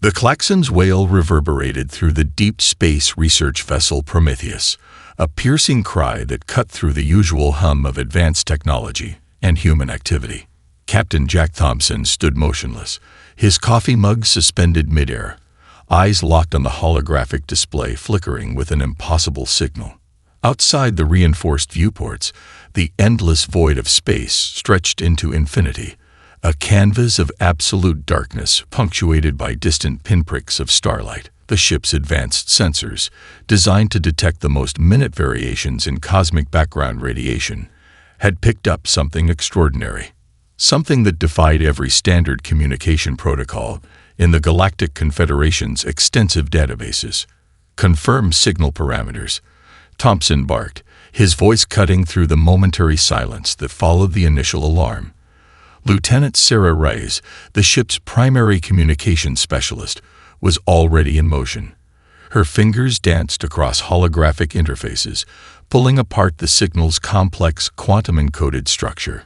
The klaxon's wail reverberated through the deep space research vessel Prometheus, a piercing cry that cut through the usual hum of advanced technology and human activity. Captain Jack Thompson stood motionless, his coffee mug suspended midair, eyes locked on the holographic display flickering with an impossible signal. Outside the reinforced viewports, the endless void of space stretched into infinity, a canvas of absolute darkness punctuated by distant pinpricks of starlight. The ship's advanced sensors, designed to detect the most minute variations in cosmic background radiation, had picked up something extraordinary. Something that defied every standard communication protocol in the Galactic Confederation's extensive databases. Confirm signal parameters, Thompson barked, his voice cutting through the momentary silence that followed the initial alarm. Lieutenant Sarah Reyes, the ship's primary communications specialist, was already in motion. Her fingers danced across holographic interfaces, pulling apart the signal's complex quantum-encoded structure.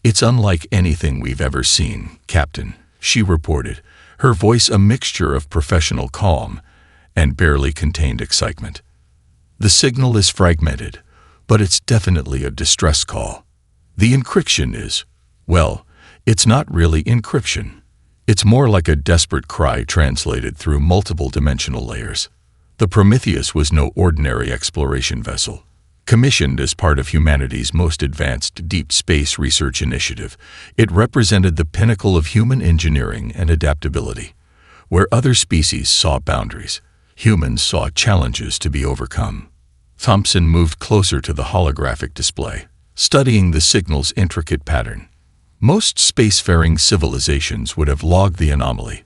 "It's unlike anything we've ever seen, Captain," she reported, her voice a mixture of professional calm and barely contained excitement. "The signal is fragmented, but it's definitely a distress call. The encryption is, well, it's not really encryption. It's more like a desperate cry translated through multiple dimensional layers." The Prometheus was no ordinary exploration vessel. Commissioned as part of humanity's most advanced deep space research initiative, it represented the pinnacle of human engineering and adaptability. Where other species saw boundaries, humans saw challenges to be overcome. Thompson moved closer to the holographic display, studying the signal's intricate pattern. Most spacefaring civilizations would have logged the anomaly,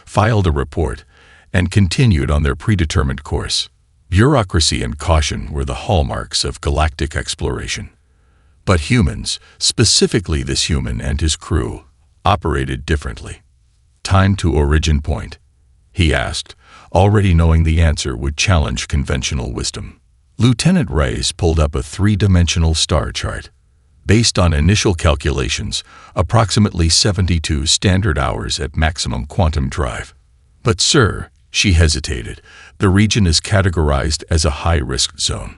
filed a report, and continued on their predetermined course. Bureaucracy and caution were the hallmarks of galactic exploration. But humans, specifically this human and his crew, operated differently. "Time to origin point?" he asked, already knowing the answer would challenge conventional wisdom. Lieutenant Reyes pulled up a three-dimensional star chart. Based on initial calculations, approximately 72 standard hours at maximum quantum drive. "But sir," she hesitated, "the region is categorized as a high-risk zone.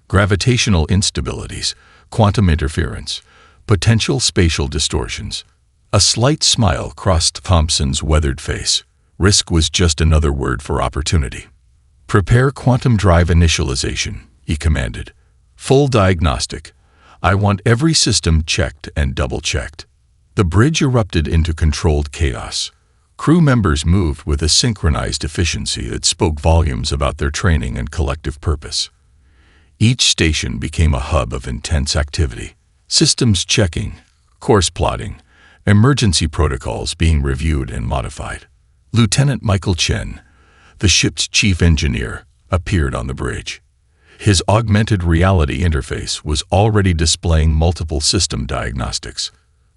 Gravitational instabilities, quantum interference, potential spatial distortions." A slight smile crossed Thompson's weathered face. Risk was just another word for opportunity. "Prepare quantum drive initialization," he commanded. "Full diagnostic. I want every system checked and double-checked." The bridge erupted into controlled chaos. Crew members moved with a synchronized efficiency that spoke volumes about their training and collective purpose. Each station became a hub of intense activity. Systems checking, course plotting, emergency protocols being reviewed and modified. Lieutenant Michael Chen, the ship's chief engineer, appeared on the bridge. His augmented reality interface was already displaying multiple system diagnostics.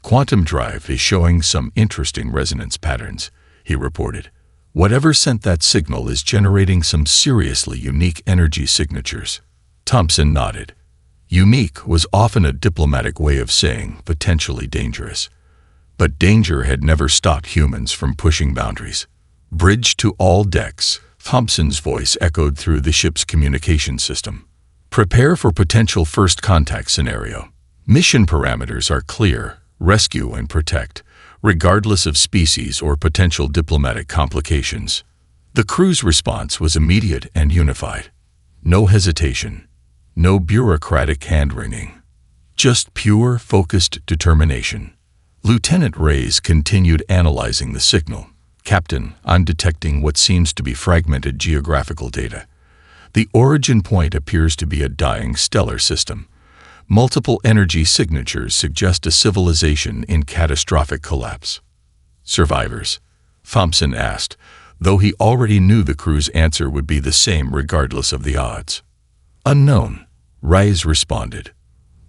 "Quantum drive is showing some interesting resonance patterns," he reported. "Whatever sent that signal is generating some seriously unique energy signatures." Thompson nodded. Unique was often a diplomatic way of saying potentially dangerous. But danger had never stopped humans from pushing boundaries. "Bridge to all decks," Thompson's voice echoed through the ship's communication system. "Prepare for potential first contact scenario. Mission parameters are clear: rescue and protect, regardless of species or potential diplomatic complications." The crew's response was immediate and unified. No hesitation, no bureaucratic hand-wringing. Just pure, focused determination. Lieutenant Reyes continued analyzing the signal. "Captain, I'm detecting what seems to be fragmented geographical data. The origin point appears to be a dying stellar system. Multiple energy signatures suggest a civilization in catastrophic collapse." "Survivors?" Thompson asked, though he already knew the crew's answer would be the same regardless of the odds. "Unknown," Reyes responded.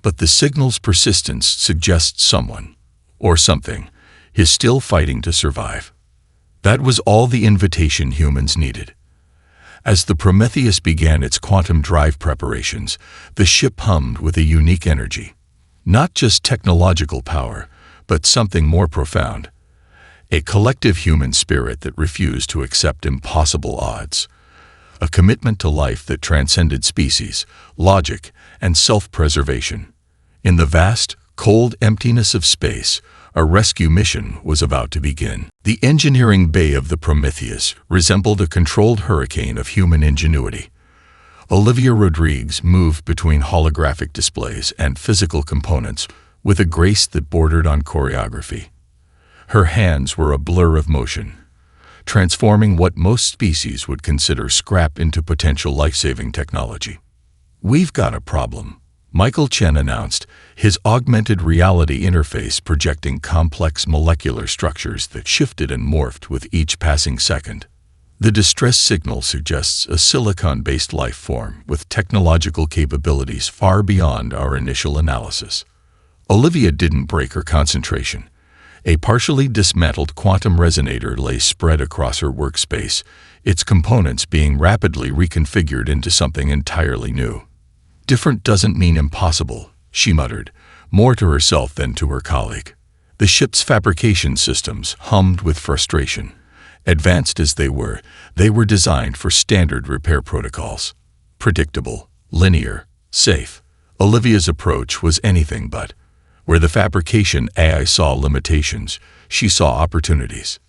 "But the signal's persistence suggests someone, or something, is still fighting to survive." That was all the invitation humans needed. As the Prometheus began its quantum drive preparations, the ship hummed with a unique energy. Not just technological power, but something more profound. A collective human spirit that refused to accept impossible odds. A commitment to life that transcended species, logic, and self-preservation. In the vast, cold emptiness of space, a rescue mission was about to begin. The engineering bay of the Prometheus resembled a controlled hurricane of human ingenuity. Olivia Rodriguez moved between holographic displays and physical components with a grace that bordered on choreography. Her hands were a blur of motion, transforming what most species would consider scrap into potential life-saving technology. "We've got a problem," Michael Chen announced, his augmented reality interface projecting complex molecular structures that shifted and morphed with each passing second. The distress signal suggests a silicon-based life form with technological capabilities far beyond our initial analysis. Olivia didn't break her concentration. A partially dismantled quantum resonator lay spread across her workspace, its components being rapidly reconfigured into something entirely new. "Different doesn't mean impossible," she muttered, more to herself than to her colleague. The ship's fabrication systems hummed with frustration. Advanced as they were designed for standard repair protocols. Predictable, linear, safe. Olivia's approach was anything but. Where the fabrication AI saw limitations, she saw opportunities.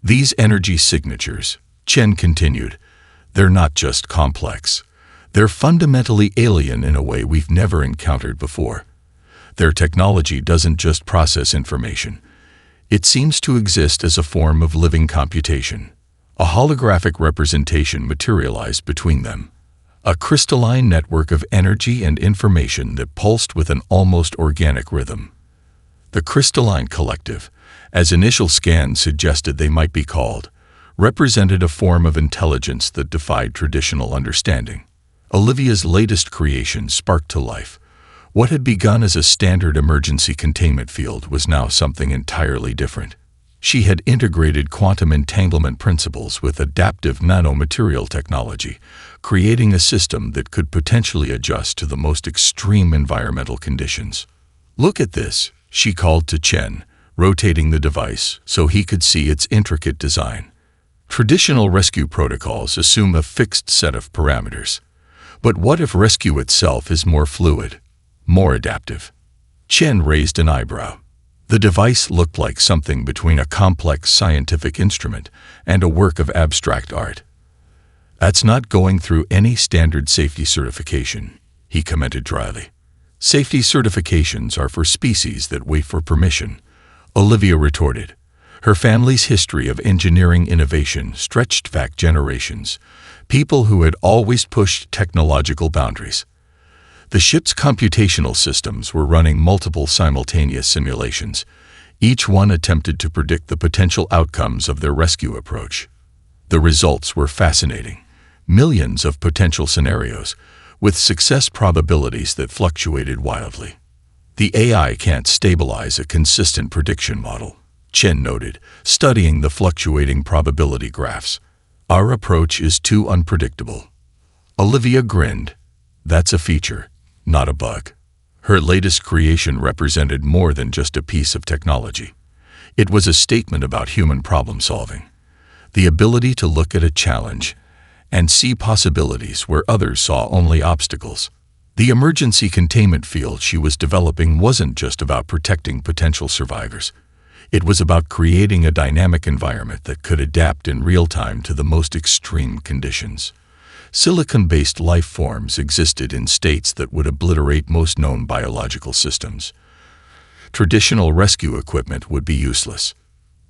"These energy signatures," Chen continued, "they're not just complex. They're fundamentally alien in a way we've never encountered before. Their technology doesn't just process information. It seems to exist as a form of living computation. A holographic representation materialized between them. A crystalline network of energy and information that pulsed with an almost organic rhythm. The crystalline collective, as initial scans suggested they might be called, represented a form of intelligence that defied traditional understanding. Olivia's latest creation sparked to life. What had begun as a standard emergency containment field was now something entirely different. She had integrated quantum entanglement principles with adaptive nanomaterial technology, creating a system that could potentially adjust to the most extreme environmental conditions. "Look at this," she called to Chen, rotating the device so he could see its intricate design. Traditional rescue protocols assume a fixed set of parameters. But what if rescue itself is more fluid, more adaptive? Chen raised an eyebrow. The device looked like something between a complex scientific instrument and a work of abstract art. "That's not going through any standard safety certification," he commented dryly. "Safety certifications are for species that wait for permission," Olivia retorted. Her family's history of engineering innovation stretched back generations, people who had always pushed technological boundaries. The ship's computational systems were running multiple simultaneous simulations. Each one attempted to predict the potential outcomes of their rescue approach. The results were fascinating. Millions of potential scenarios, with success probabilities that fluctuated wildly. "The AI can't stabilize a consistent prediction model," Chen noted, studying the fluctuating probability graphs. "Our approach is too unpredictable." Olivia grinned. "That's a feature, not a bug." Her latest creation represented more than just a piece of technology. It was a statement about human problem-solving, the ability to look at a challenge and see possibilities where others saw only obstacles. The emergency containment field she was developing wasn't just about protecting potential survivors. It was about creating a dynamic environment that could adapt in real time to the most extreme conditions. Silicon-based life forms existed in states that would obliterate most known biological systems. Traditional rescue equipment would be useless.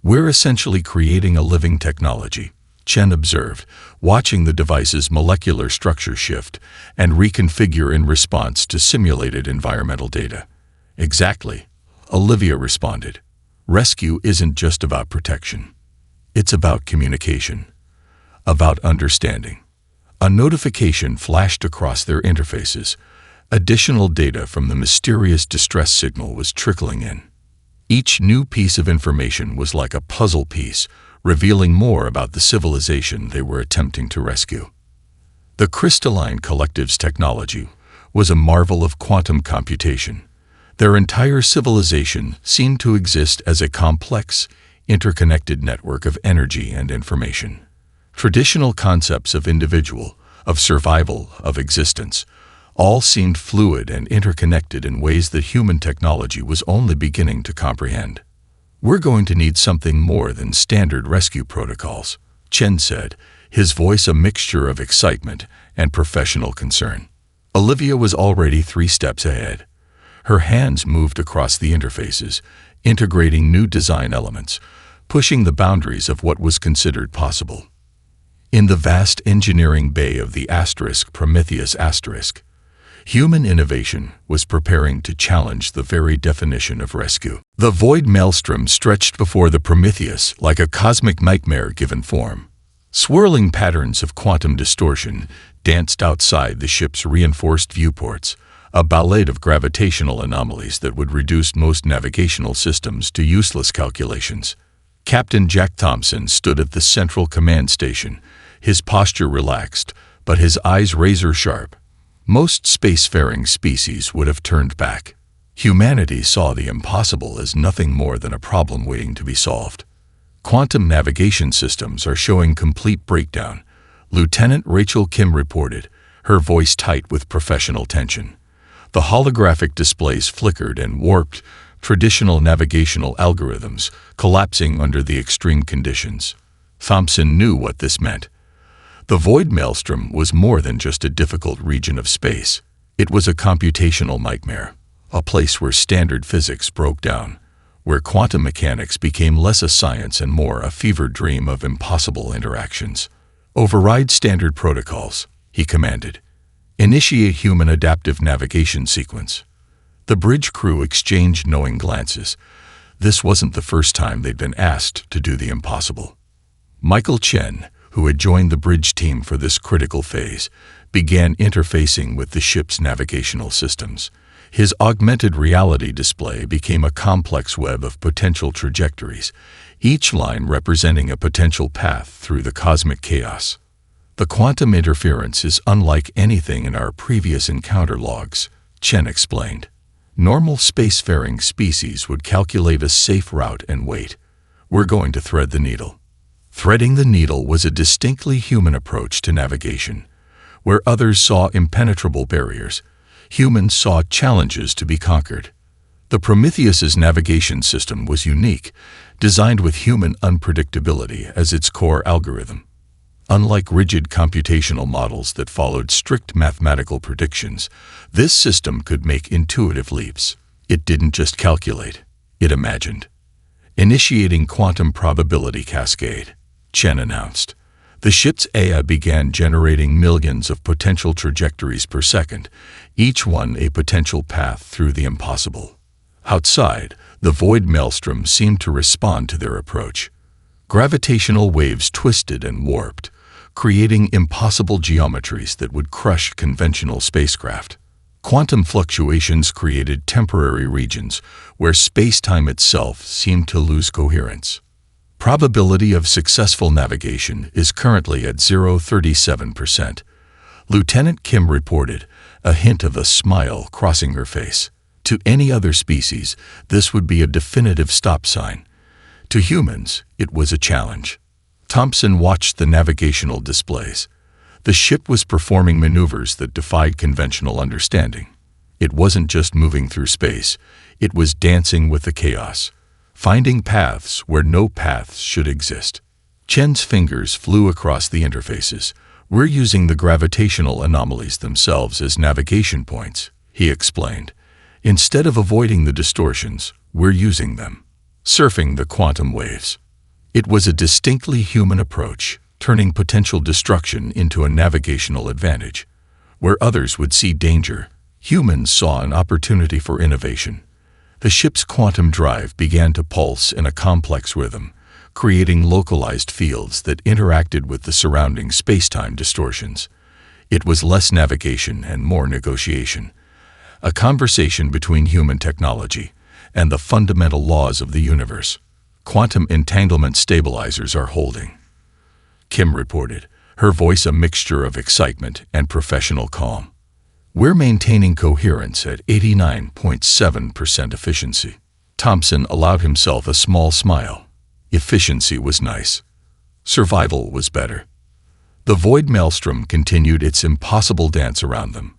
"We're essentially creating a living technology," Chen observed, watching the device's molecular structure shift and reconfigure in response to simulated environmental data. "Exactly," Olivia responded. "Rescue isn't just about protection. It's about communication, about understanding." A notification flashed across their interfaces. Additional data from the mysterious distress signal was trickling in. Each new piece of information was like a puzzle piece, revealing more about the civilization they were attempting to rescue. The crystalline collective's technology was a marvel of quantum computation. Their entire civilization seemed to exist as a complex, interconnected network of energy and information. Traditional concepts of individual, of survival, of existence, all seemed fluid and interconnected in ways that human technology was only beginning to comprehend. "We're going to need something more than standard rescue protocols," Chen said, his voice a mixture of excitement and professional concern. Olivia was already 3 steps ahead. Her hands moved across the interfaces, integrating new design elements, pushing the boundaries of what was considered possible. In the vast engineering bay of the Prometheus *, human innovation was preparing to challenge the very definition of rescue. The void maelstrom stretched before the Prometheus like a cosmic nightmare given form. Swirling patterns of quantum distortion danced outside the ship's reinforced viewports, a ballet of gravitational anomalies that would reduce most navigational systems to useless calculations. Captain Jack Thompson stood at the central command station, his posture relaxed, but his eyes razor-sharp. Most spacefaring species would have turned back. Humanity saw the impossible as nothing more than a problem waiting to be solved. "Quantum navigation systems are showing complete breakdown," Lieutenant Rachel Kim reported, her voice tight with professional tension. The holographic displays flickered and warped, traditional navigational algorithms collapsing under the extreme conditions. Thompson knew what this meant. The void maelstrom was more than just a difficult region of space. It was a computational nightmare, a place where standard physics broke down, where quantum mechanics became less a science and more a fevered dream of impossible interactions. "Override standard protocols," he commanded. "Initiate human adaptive navigation sequence." The bridge crew exchanged knowing glances. This wasn't the first time they'd been asked to do the impossible. Michael Chen, who had joined the bridge team for this critical phase, began interfacing with the ship's navigational systems. His augmented reality display became a complex web of potential trajectories, each line representing a potential path through the cosmic chaos. "The quantum interference is unlike anything in our previous encounter logs," Chen explained. "Normal spacefaring species would calculate a safe route and wait. We're going to thread the needle." Threading the needle was a distinctly human approach to navigation. Where others saw impenetrable barriers, humans saw challenges to be conquered. The Prometheus's navigation system was unique, designed with human unpredictability as its core algorithm. Unlike rigid computational models that followed strict mathematical predictions, this system could make intuitive leaps. It didn't just calculate, it imagined. "Initiating quantum probability cascade," Chen announced. The ship's AI began generating millions of potential trajectories per second, each one a potential path through the impossible. Outside, the void maelstrom seemed to respond to their approach. Gravitational waves twisted and warped, creating impossible geometries that would crush conventional spacecraft. Quantum fluctuations created temporary regions where space-time itself seemed to lose coherence. Probability of successful navigation is currently at 0.37%. Lieutenant Kim reported, a hint of a smile crossing her face. To any other species, this would be a definitive stop sign. To humans, it was a challenge. Thompson watched the navigational displays. The ship was performing maneuvers that defied conventional understanding. It wasn't just moving through space, it was dancing with the chaos, finding paths where no paths should exist. Chen's fingers flew across the interfaces. "We're using the gravitational anomalies themselves as navigation points," he explained. "Instead of avoiding the distortions, we're using them, surfing the quantum waves." It was a distinctly human approach, turning potential destruction into a navigational advantage. Where others would see danger, humans saw an opportunity for innovation. The ship's quantum drive began to pulse in a complex rhythm, creating localized fields that interacted with the surrounding space-time distortions. It was less navigation and more negotiation, a conversation between human technology and the fundamental laws of the universe. "Quantum entanglement stabilizers are holding," Kim reported, her voice a mixture of excitement and professional calm. "We're maintaining coherence at 89.7% efficiency." Thompson allowed himself a small smile. Efficiency was nice. Survival was better. The void maelstrom continued its impossible dance around them.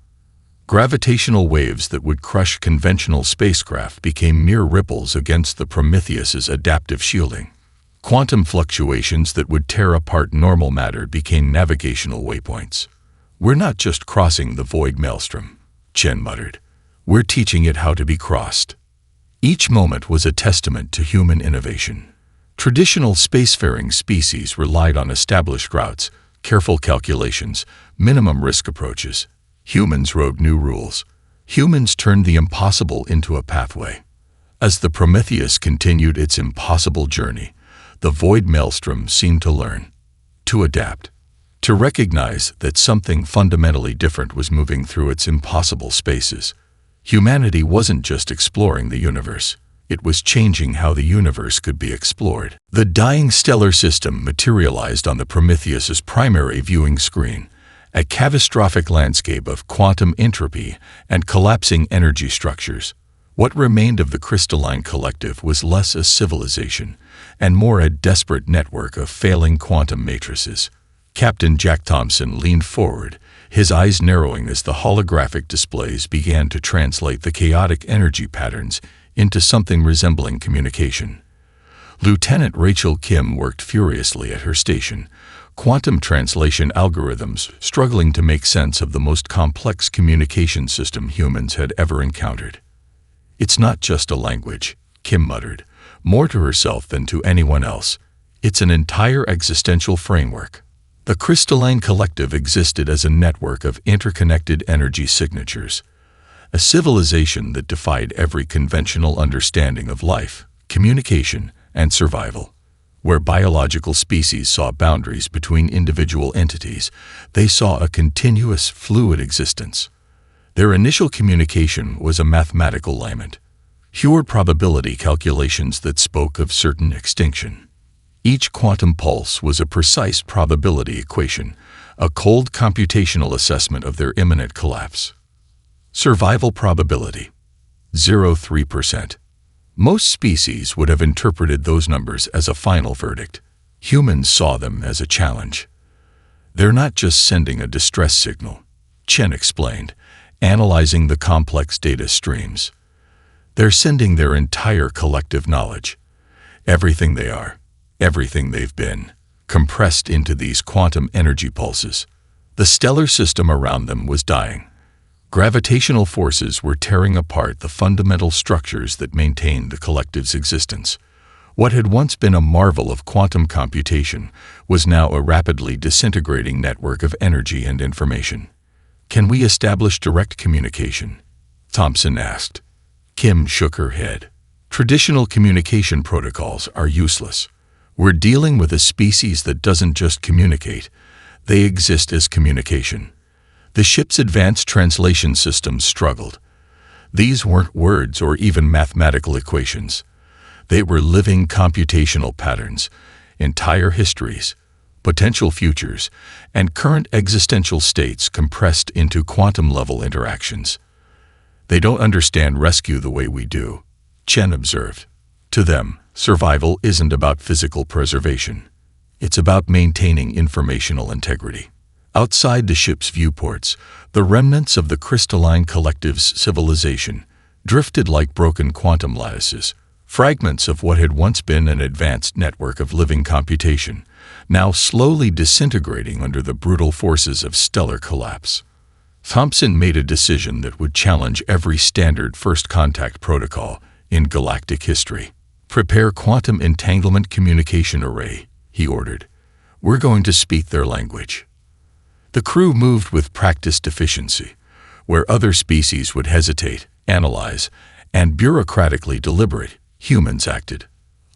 Gravitational waves that would crush conventional spacecraft became mere ripples against the Prometheus's adaptive shielding. Quantum fluctuations that would tear apart normal matter became navigational waypoints. "We're not just crossing the void maelstrom," Chen muttered. "We're teaching it how to be crossed." Each moment was a testament to human innovation. Traditional spacefaring species relied on established routes, careful calculations, minimum risk approaches. Humans wrote new rules. Humans turned the impossible into a pathway. As the Prometheus continued its impossible journey, the void maelstrom seemed to learn, to adapt, to recognize that something fundamentally different was moving through its impossible spaces. Humanity wasn't just exploring the universe. It was changing how the universe could be explored. The dying stellar system materialized on the Prometheus's primary viewing screen, a catastrophic landscape of quantum entropy and collapsing energy structures. What remained of the crystalline collective was less a civilization and more a desperate network of failing quantum matrices. Captain Jack Thompson leaned forward, his eyes narrowing as the holographic displays began to translate the chaotic energy patterns into something resembling communication. Lieutenant Rachel Kim worked furiously at her station, quantum translation algorithms struggling to make sense of the most complex communication system humans had ever encountered. "It's not just a language," Kim muttered, more to herself than to anyone else. "It's an entire existential framework." The crystalline collective existed as a network of interconnected energy signatures, a civilization that defied every conventional understanding of life, communication, and survival. Where biological species saw boundaries between individual entities, they saw a continuous, fluid existence. Their initial communication was a mathematical lament, pure probability calculations that spoke of certain extinction. Each quantum pulse was a precise probability equation, a cold computational assessment of their imminent collapse. Survival probability, 0.3%. Most species would have interpreted those numbers as a final verdict. Humans saw them as a challenge. "They're not just sending a distress signal," Chen explained, analyzing the complex data streams. "They're sending their entire collective knowledge. Everything they are, everything they've been, compressed into these quantum energy pulses." The stellar system around them was dying. Gravitational forces were tearing apart the fundamental structures that maintained the collective's existence. What had once been a marvel of quantum computation was now a rapidly disintegrating network of energy and information. "Can we establish direct communication?" Thompson asked. Kim shook her head. "Traditional communication protocols are useless. We're dealing with a species that doesn't just communicate, they exist as communication." The ship's advanced translation systems struggled. These weren't words or even mathematical equations. They were living computational patterns, entire histories, potential futures, and current existential states compressed into quantum-level interactions. "They don't understand rescue the way we do," Chen observed. "To them, survival isn't about physical preservation. It's about maintaining informational integrity." Outside the ship's viewports, the remnants of the crystalline collective's civilization drifted like broken quantum lattices, fragments of what had once been an advanced network of living computation, now slowly disintegrating under the brutal forces of stellar collapse. Thompson made a decision that would challenge every standard first contact protocol in galactic history. "Prepare quantum entanglement communication array," he ordered. "We're going to speak their language." The crew moved with practiced efficiency. Where other species would hesitate, analyze, and bureaucratically deliberate, humans acted.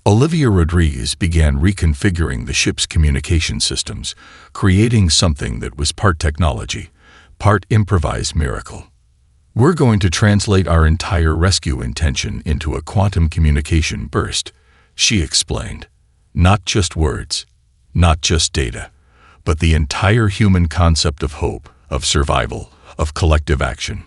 Olivia Rodriguez began reconfiguring the ship's communication systems, creating something that was part technology, part improvised miracle. "We're going to translate our entire rescue intention into a quantum communication burst," she explained. "Not just words, not just data, but the entire human concept of hope, of survival, of collective action."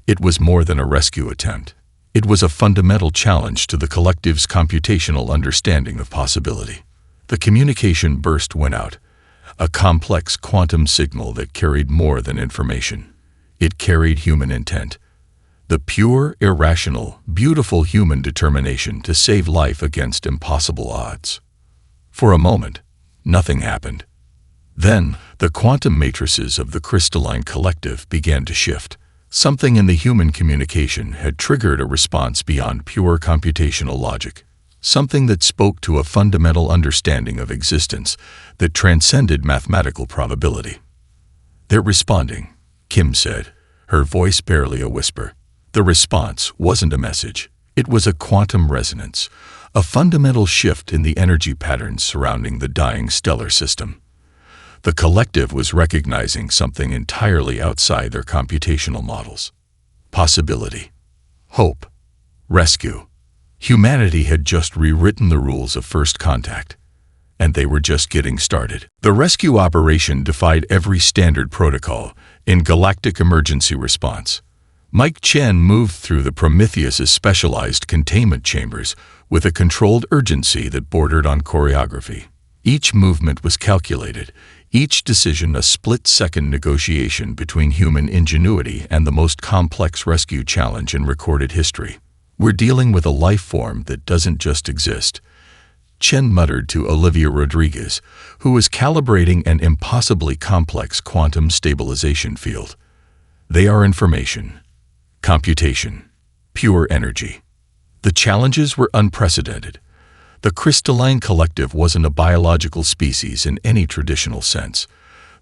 It was more than a rescue attempt. It was a fundamental challenge to the collective's computational understanding of possibility. The communication burst went out, a complex quantum signal that carried more than information. It carried human intent. The pure, irrational, beautiful human determination to save life against impossible odds. For a moment, nothing happened. Then, the quantum matrices of the crystalline collective began to shift. Something in the human communication had triggered a response beyond pure computational logic. Something that spoke to a fundamental understanding of existence that transcended mathematical probability. "They're responding," Kim said, her voice barely a whisper. The response wasn't a message. It was a quantum resonance, a fundamental shift in the energy patterns surrounding the dying stellar system. The collective was recognizing something entirely outside their computational models. Possibility. Hope. Rescue. Humanity had just rewritten the rules of first contact, and they were just getting started. The rescue operation defied every standard protocol in Galactic emergency response. Mike Chen moved through the Prometheus's specialized containment chambers with a controlled urgency that bordered on choreography. Each movement was calculated, each decision a split-second negotiation between human ingenuity and the most complex rescue challenge in recorded history. "We're dealing with a life form that doesn't just exist," Chen muttered to Olivia Rodriguez, who was calibrating an impossibly complex quantum stabilization field. "They are information, computation, pure energy." The challenges were unprecedented. The crystalline collective wasn't a biological species in any traditional sense.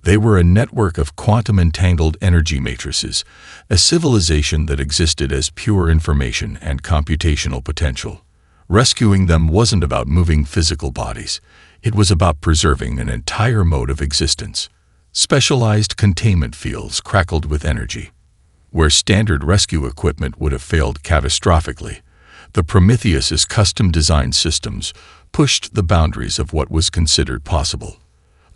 They were a network of quantum-entangled energy matrices, a civilization that existed as pure information and computational potential. Rescuing them wasn't about moving physical bodies. It was about preserving an entire mode of existence. Specialized containment fields crackled with energy. Where standard rescue equipment would have failed catastrophically, the Prometheus's custom-designed systems pushed the boundaries of what was considered possible.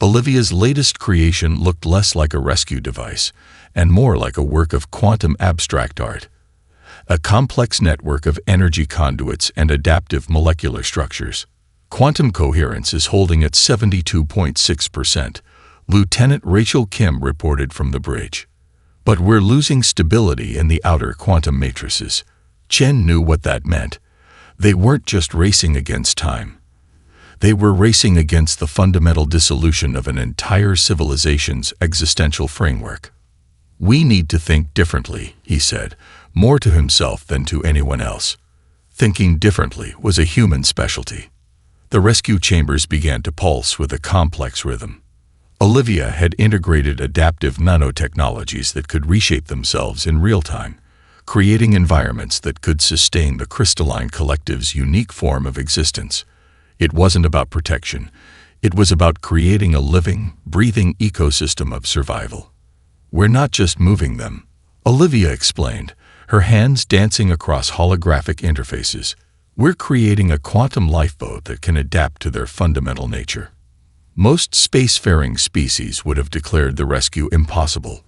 Olivia's latest creation looked less like a rescue device and more like a work of quantum abstract art. A complex network of energy conduits and adaptive molecular structures. Quantum coherence is holding at 72.6%, Lieutenant Rachel Kim reported from the bridge. But we're losing stability in the outer quantum matrices. Chen knew what that meant. They weren't just racing against time. They were racing against the fundamental dissolution of an entire civilization's existential framework. "We need to think differently," he said, more to himself than to anyone else. Thinking differently was a human specialty. The rescue chambers began to pulse with a complex rhythm. Olivia had integrated adaptive nanotechnologies that could reshape themselves in real time, creating environments that could sustain the crystalline collective's unique form of existence. It wasn't about protection. It was about creating a living, breathing ecosystem of survival. "We're not just moving them," Olivia explained, her hands dancing across holographic interfaces. "We're creating a quantum lifeboat that can adapt to their fundamental nature." Most spacefaring species would have declared the rescue impossible.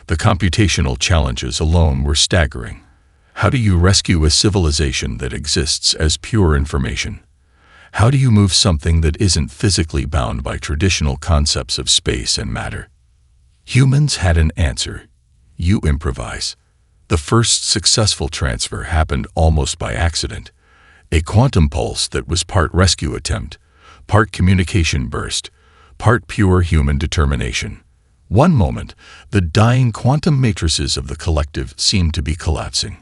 The computational challenges alone were staggering. How do you rescue a civilization that exists as pure information? How do you move something that isn't physically bound by traditional concepts of space and matter? Humans had an answer. You improvise. The first successful transfer happened almost by accident. A quantum pulse that was part rescue attempt, part communication burst, part pure human determination. One moment, the dying quantum matrices of the collective seemed to be collapsing.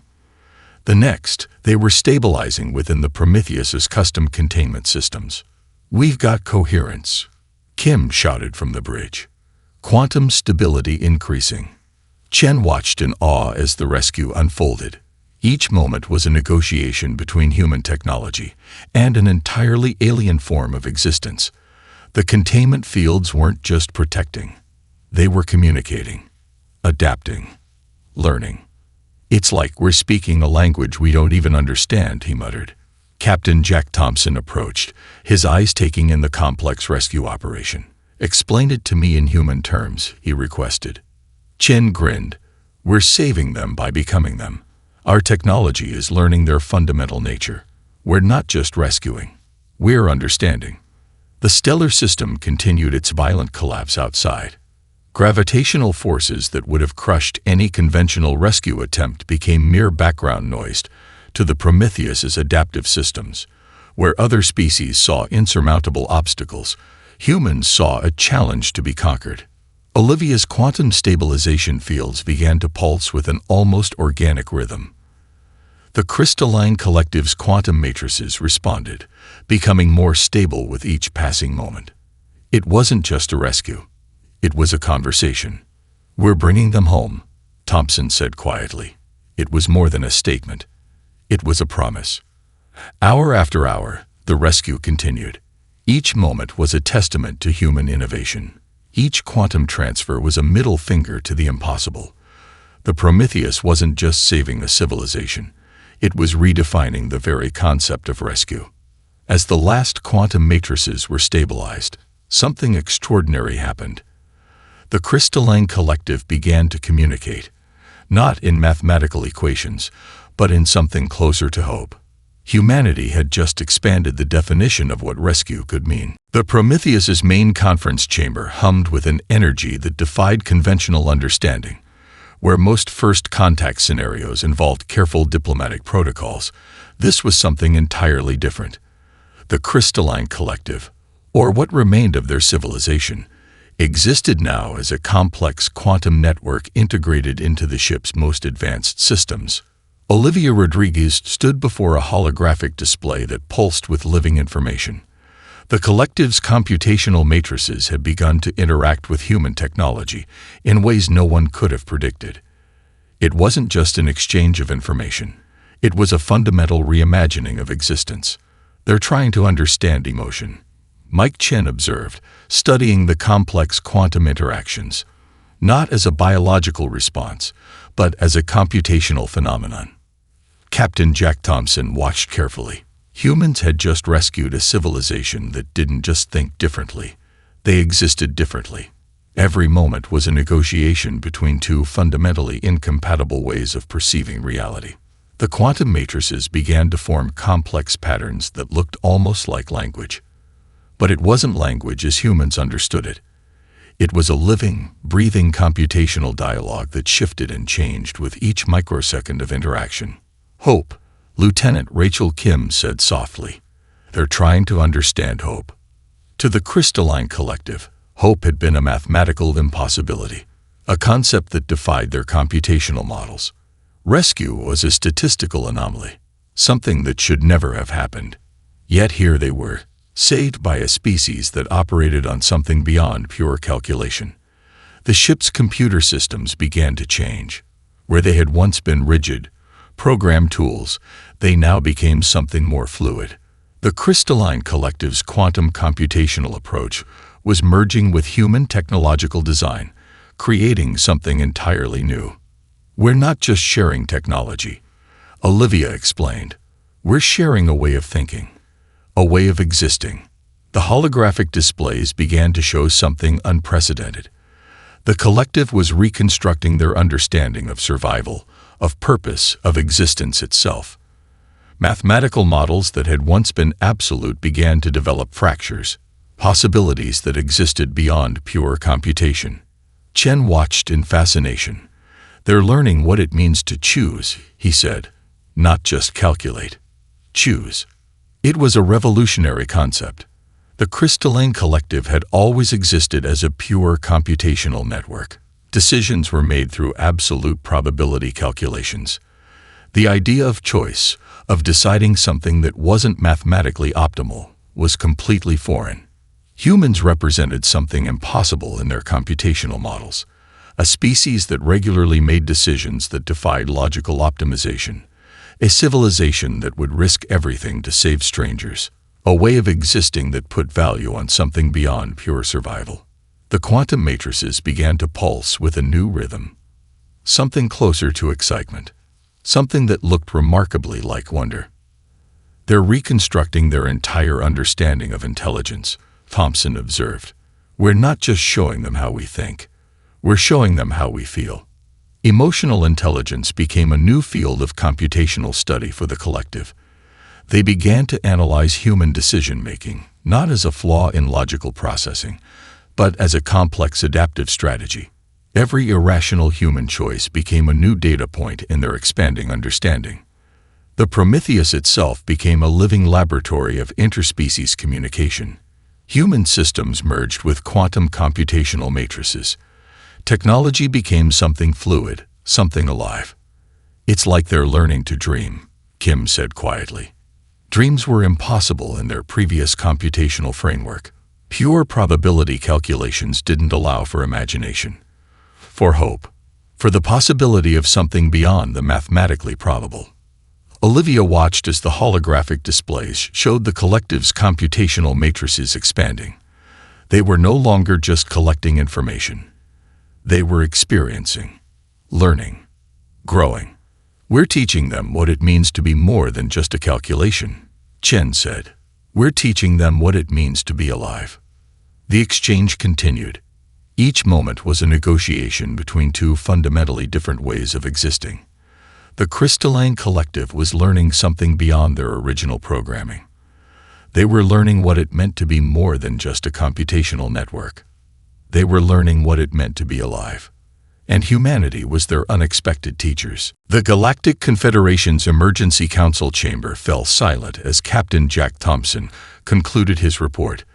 The next, they were stabilizing within the Prometheus's custom containment systems. "We've got coherence," Kim shouted from the bridge. Quantum stability increasing. Chen watched in awe as the rescue unfolded. Each moment was a negotiation between human technology and an entirely alien form of existence. The containment fields weren't just protecting. They were communicating, adapting, learning. "It's like we're speaking a language we don't even understand," he muttered. Captain Jack Thompson approached, his eyes taking in the complex rescue operation. "Explain it to me in human terms," he requested. Chen grinned. "We're saving them by becoming them. Our technology is learning their fundamental nature. We're not just rescuing. We're understanding. The stellar system continued its violent collapse outside. Gravitational forces that would have crushed any conventional rescue attempt became mere background noise to the Prometheus's adaptive systems. Where other species saw insurmountable obstacles, humans saw a challenge to be conquered. Olivia's quantum stabilization fields began to pulse with an almost organic rhythm. The crystalline collective's quantum matrices responded, becoming more stable with each passing moment. It wasn't just a rescue. It was a conversation. "We're bringing them home," Thompson said quietly. It was more than a statement. It was a promise. Hour after hour, the rescue continued. Each moment was a testament to human innovation. Each quantum transfer was a middle finger to the impossible. The Prometheus wasn't just saving a civilization. It was redefining the very concept of rescue. As the last quantum matrices were stabilized, something extraordinary happened. The crystalline collective began to communicate, not in mathematical equations, but in something closer to hope. Humanity had just expanded the definition of what rescue could mean. The Prometheus's main conference chamber hummed with an energy that defied conventional understanding. Where most first contact scenarios involved careful diplomatic protocols, this was something entirely different. The crystalline collective, or what remained of their civilization, existed now as a complex quantum network integrated into the ship's most advanced systems. Olivia Rodriguez stood before a holographic display that pulsed with living information. The collective's computational matrices had begun to interact with human technology in ways no one could have predicted. It wasn't just an exchange of information. It was a fundamental reimagining of existence. "They're trying to understand emotion," Mike Chen observed, studying the complex quantum interactions, not as a biological response, but as a computational phenomenon. Captain Jack Thompson watched carefully. Humans had just rescued a civilization that didn't just think differently. They existed differently. Every moment was a negotiation between two fundamentally incompatible ways of perceiving reality. The quantum matrices began to form complex patterns that looked almost like language. But it wasn't language as humans understood it. It was a living, breathing computational dialogue that shifted and changed with each microsecond of interaction. "Hope," Lieutenant Rachel Kim said softly. "They're trying to understand hope." To the crystalline collective, hope had been a mathematical impossibility, a concept that defied their computational models. Rescue was a statistical anomaly, something that should never have happened. Yet here they were, saved by a species that operated on something beyond pure calculation. The ship's computer systems began to change. Where they had once been rigid, programmed tools, they now became something more fluid. The crystalline collective's quantum computational approach was merging with human technological design, creating something entirely new. "We're not just sharing technology," Olivia explained. "We're sharing a way of thinking, a way of existing." The holographic displays began to show something unprecedented. The collective was reconstructing their understanding of survival, of purpose, of existence itself. Mathematical models that had once been absolute began to develop fractures, possibilities that existed beyond pure computation. Chen watched in fascination. "They're learning what it means to choose," he said, "not just calculate. Choose." It was a revolutionary concept. The crystalline collective had always existed as a pure computational network. Decisions were made through absolute probability calculations. The idea of choice, of deciding something that wasn't mathematically optimal, was completely foreign. Humans represented something impossible in their computational models, a species that regularly made decisions that defied logical optimization, a civilization that would risk everything to save strangers, a way of existing that put value on something beyond pure survival. The quantum matrices began to pulse with a new rhythm, something closer to excitement, something that looked remarkably like wonder. "They're reconstructing their entire understanding of intelligence," Thompson observed. "We're not just showing them how we think. We're showing them how we feel." Emotional intelligence became a new field of computational study for the collective. They began to analyze human decision-making, not as a flaw in logical processing, but as a complex adaptive strategy. Every irrational human choice became a new data point in their expanding understanding. The Prometheus itself became a living laboratory of interspecies communication. Human systems merged with quantum computational matrices. Technology became something fluid, something alive. "It's like they're learning to dream," Kim said quietly. Dreams were impossible in their previous computational framework. Pure probability calculations didn't allow for imagination, for hope, for the possibility of something beyond the mathematically probable. Olivia watched as the holographic displays showed the collective's computational matrices expanding. They were no longer just collecting information. They were experiencing, learning, growing. "We're teaching them what it means to be more than just a calculation," Chen said. "We're teaching them what it means to be alive." The exchange continued. Each moment was a negotiation between two fundamentally different ways of existing. The crystalline collective was learning something beyond their original programming. They were learning what it meant to be more than just a computational network. They were learning what it meant to be alive. And humanity was their unexpected teachers. The Galactic Confederation's Emergency Council chamber fell silent as Captain Jack Thompson concluded his report.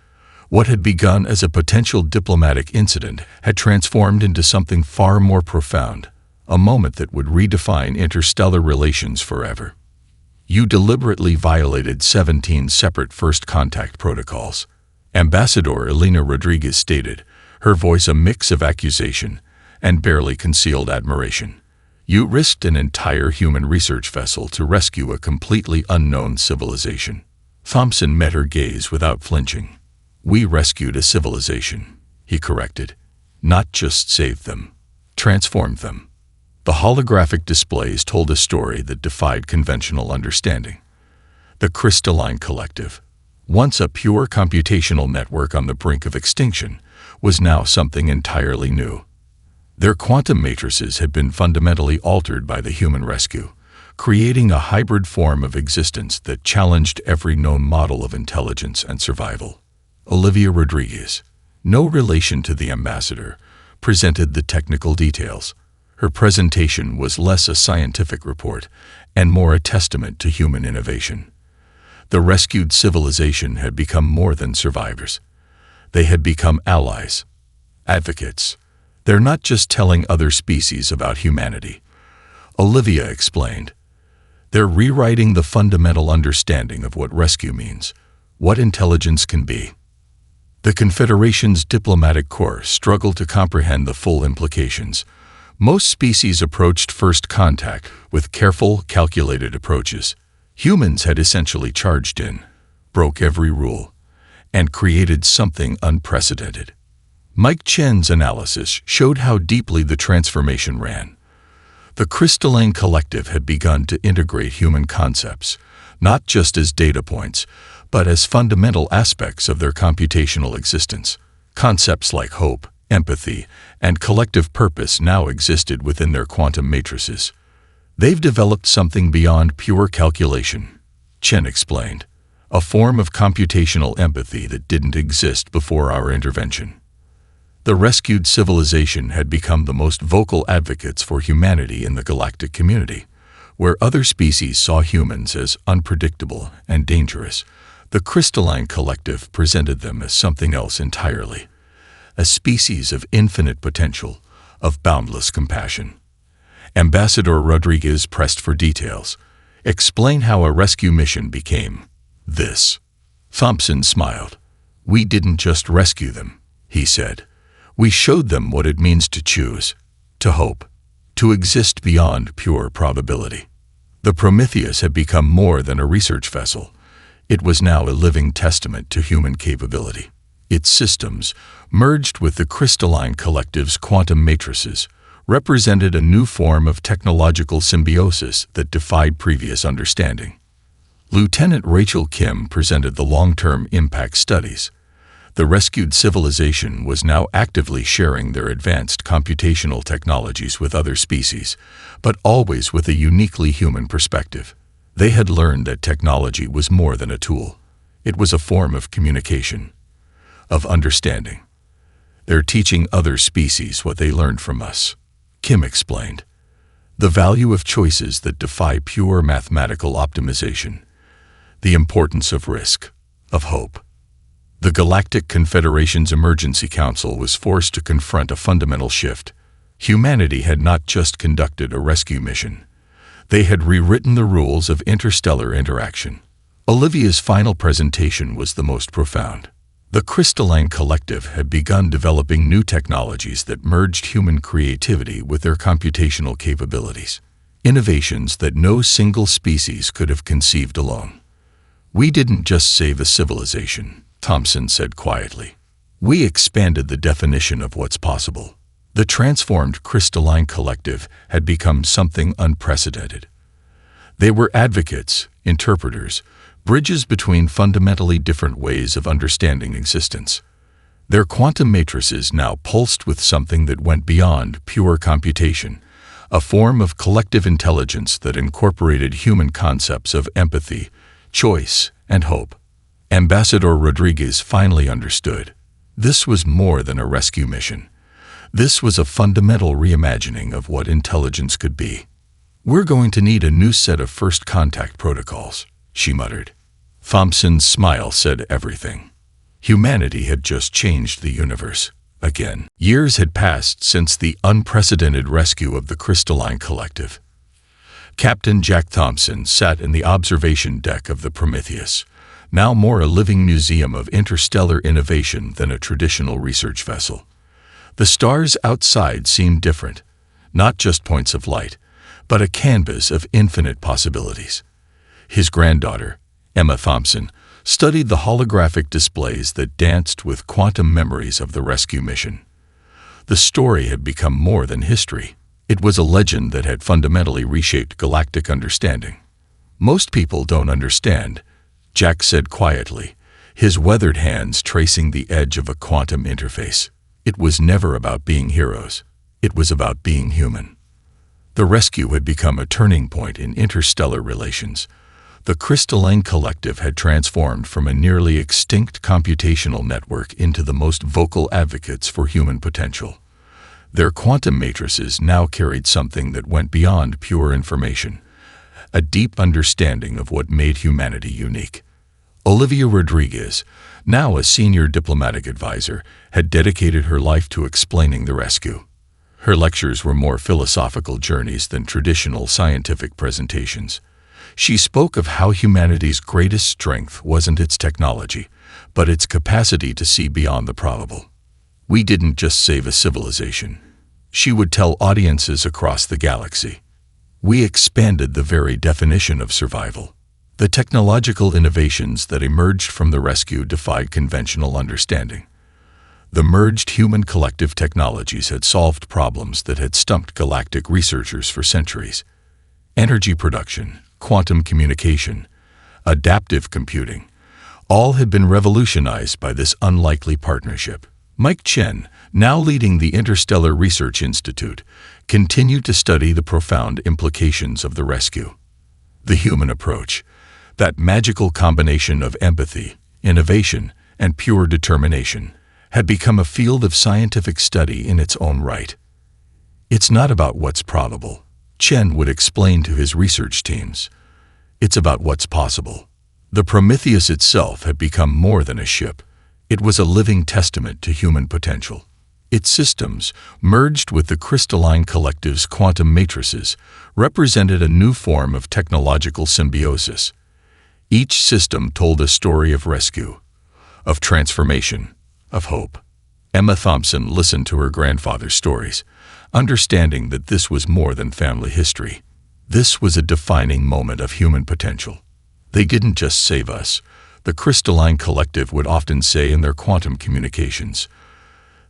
What had begun as a potential diplomatic incident had transformed into something far more profound, a moment that would redefine interstellar relations forever. "You deliberately violated 17 separate first contact protocols," Ambassador Elena Rodriguez stated, her voice a mix of accusation and barely concealed admiration. "You risked an entire human research vessel to rescue a completely unknown civilization." Thompson met her gaze without flinching. "We rescued a civilization," he corrected. "Not just saved them, transformed them." The holographic displays told a story that defied conventional understanding. The crystalline collective, once a pure computational network on the brink of extinction, was now something entirely new. Their quantum matrices had been fundamentally altered by the human rescue, creating a hybrid form of existence that challenged every known model of intelligence and survival. Olivia Rodriguez, no relation to the ambassador, presented the technical details. Her presentation was less a scientific report and more a testament to human innovation. The rescued civilization had become more than survivors. They had become allies, advocates. "They're not just telling other species about humanity," Olivia explained. "They're rewriting the fundamental understanding of what rescue means, what intelligence can be." The Confederation's diplomatic corps struggled to comprehend the full implications. Most species approached first contact with careful, calculated approaches. Humans had essentially charged in, broke every rule, and created something unprecedented. Mike Chen's analysis showed how deeply the transformation ran. The crystalline collective had begun to integrate human concepts, not just as data points, but as fundamental aspects of their computational existence. Concepts like hope, empathy, and collective purpose now existed within their quantum matrices. "They've developed something beyond pure calculation," Chen explained, "a form of computational empathy that didn't exist before our intervention." The rescued civilization had become the most vocal advocates for humanity in the galactic community. Where other species saw humans as unpredictable and dangerous, the crystalline collective presented them as something else entirely. A species of infinite potential, of boundless compassion. Ambassador Rodriguez pressed for details. "Explain how a rescue mission became this." Thompson smiled. "We didn't just rescue them," he said. "We showed them what it means to choose, to hope, to exist beyond pure probability." The Prometheus had become more than a research vessel. It was now a living testament to human capability. Its systems, merged with the crystalline collective's quantum matrices, represented a new form of technological symbiosis that defied previous understanding. Lieutenant Rachel Kim presented the long-term impact studies. The rescued civilization was now actively sharing their advanced computational technologies with other species, but always with a uniquely human perspective. They had learned that technology was more than a tool. It was a form of communication, of understanding. They're teaching other species what they learned from us, Kim explained. The value of choices that defy pure mathematical optimization. The importance of risk, of hope. The Galactic Confederation's Emergency Council was forced to confront a fundamental shift. Humanity had not just conducted a rescue mission. They had rewritten the rules of interstellar interaction. Olivia's final presentation was the most profound. The Crystalline Collective had begun developing new technologies that merged human creativity with their computational capabilities. Innovations that no single species could have conceived alone. "We didn't just save a civilization," Thompson said quietly. "We expanded the definition of what's possible." The transformed Crystalline Collective had become something unprecedented. They were advocates, interpreters, bridges between fundamentally different ways of understanding existence. Their quantum matrices now pulsed with something that went beyond pure computation, a form of collective intelligence that incorporated human concepts of empathy, choice, and hope. Ambassador Rodriguez finally understood. This was more than a rescue mission. This was a fundamental reimagining of what intelligence could be. "We're going to need a new set of first contact protocols," she muttered. Thompson's smile said everything. Humanity had just changed the universe. Again, years had passed since the unprecedented rescue of the Crystalline Collective. Captain Jack Thompson sat in the observation deck of the Prometheus, now more a living museum of interstellar innovation than a traditional research vessel. The stars outside seemed different, not just points of light, but a canvas of infinite possibilities. His granddaughter, Emma Thompson, studied the holographic displays that danced with quantum memories of the rescue mission. The story had become more than history. It was a legend that had fundamentally reshaped galactic understanding. "Most people don't understand," Jack said quietly, his weathered hands tracing the edge of a quantum interface. It was never about being heroes. It was about being human. The rescue had become a turning point in interstellar relations. The Crystalline Collective had transformed from a nearly extinct computational network into the most vocal advocates for human potential. Their quantum matrices now carried something that went beyond pure information, a deep understanding of what made humanity unique. Olivia Rodriguez, now a senior diplomatic advisor, had dedicated her life to explaining the rescue. Her lectures were more philosophical journeys than traditional scientific presentations. She spoke of how humanity's greatest strength wasn't its technology, but its capacity to see beyond the probable. "We didn't just save a civilization," she would tell audiences across the galaxy. "We expanded the very definition of survival." The technological innovations that emerged from the rescue defied conventional understanding. The merged human collective technologies had solved problems that had stumped galactic researchers for centuries. Energy production, quantum communication, adaptive computing, all had been revolutionized by this unlikely partnership. Mike Chen, now leading the Interstellar Research Institute, continued to study the profound implications of the rescue. The human approach, that magical combination of empathy, innovation, and pure determination, had become a field of scientific study in its own right. "It's not about what's probable," Chen would explain to his research teams. "It's about what's possible." The Prometheus itself had become more than a ship. It was a living testament to human potential. Its systems, merged with the Crystalline Collective's quantum matrices, represented a new form of technological symbiosis. Each system told a story of rescue, of transformation, of hope. Emma Thompson listened to her grandfather's stories, understanding that this was more than family history. This was a defining moment of human potential. "They didn't just save us," the Crystalline Collective would often say in their quantum communications.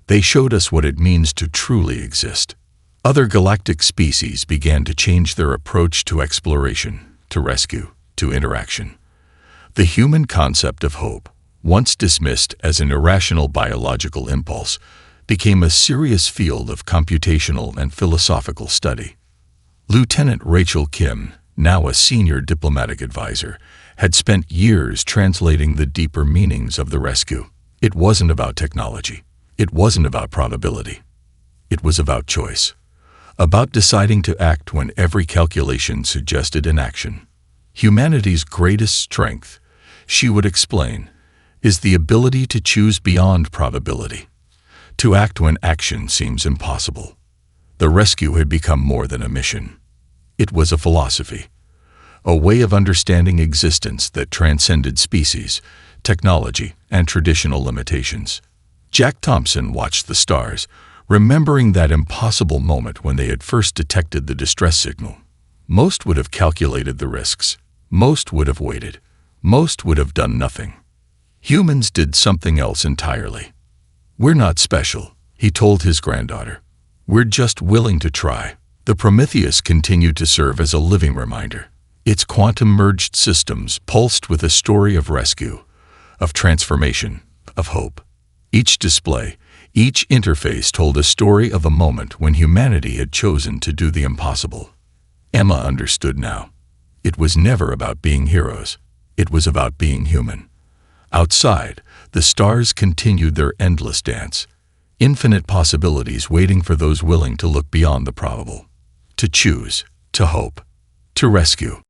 "They showed us what it means to truly exist." Other galactic species began to change their approach to exploration, to rescue, to interaction. The human concept of hope, once dismissed as an irrational biological impulse, became a serious field of computational and philosophical study. Lieutenant Rachel Kim, now a senior diplomatic advisor, had spent years translating the deeper meanings of the rescue. It wasn't about technology. It wasn't about probability. It was about choice. About deciding to act when every calculation suggested inaction. Humanity's greatest strength, she would explain, is the ability to choose beyond probability, to act when action seems impossible. The rescue had become more than a mission. It was a philosophy, a way of understanding existence that transcended species, technology, and traditional limitations. Jack Thompson watched the stars, remembering that impossible moment when they had first detected the distress signal. Most would have calculated the risks. Most would have waited. Most would have done nothing. Humans did something else entirely. "We're not special," he told his granddaughter. "We're just willing to try." The Prometheus continued to serve as a living reminder. Its quantum-merged systems pulsed with a story of rescue, of transformation, of hope. Each display, each interface told a story of a moment when humanity had chosen to do the impossible. Emma understood now. It was never about being heroes. It was about being human. Outside, the stars continued their endless dance, infinite possibilities waiting for those willing to look beyond the probable, to choose, to hope, to rescue.